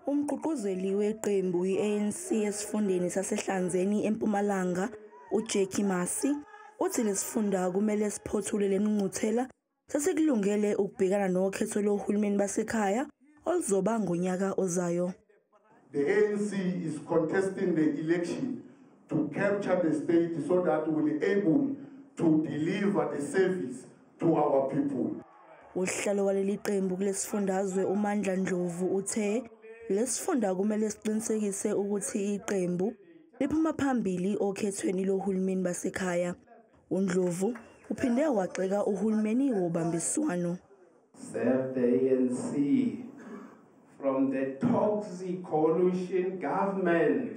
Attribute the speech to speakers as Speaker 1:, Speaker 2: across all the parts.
Speaker 1: Umgqugquzeli weqembu i-ANC esifundeni saseHlanzeni eMpumalanga, uJackie Masi, uthi lesifunda kumele siphothule lengqungquthela sesikulungele ukubhekana nokhetho lohulumeni basekhaya oluzoba ngonyaka ozayo.
Speaker 2: The ANC is contesting the election to capture the state so that we'll be able to deliver the service to our people.
Speaker 1: Uhlalo waleli qembu kulesifundazwe uMandla Ndlovu uthe lesifunda kumele siqinisekise ukuthi iqembu liphuma phambili okhethweni lohulumeni basekhaya. uNdlovu uphinde wagxeka uhulumeni wobambiswano.
Speaker 3: Serve the ANC from the toxic coalition government.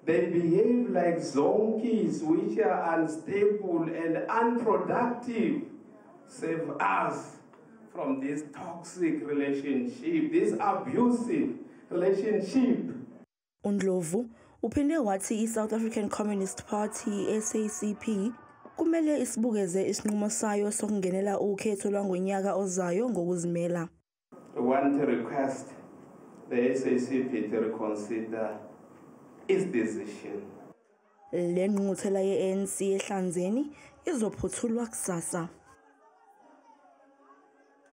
Speaker 3: They behave like zonkies which are unstable and unproductive. Save us from this toxic relationship, this abusive relationship.
Speaker 1: uNdlovu uphinde wathi iSouth African Communist Party SACP kumele isibukeze isinqumo sayo sokungenela ukhetho lwangonyaka ozayo ngokuzimela.
Speaker 3: We want to request the SACP to reconsider its decision.
Speaker 1: Le ngqungquthela ye-ANC eHlanzeni izophothulwa kusasa.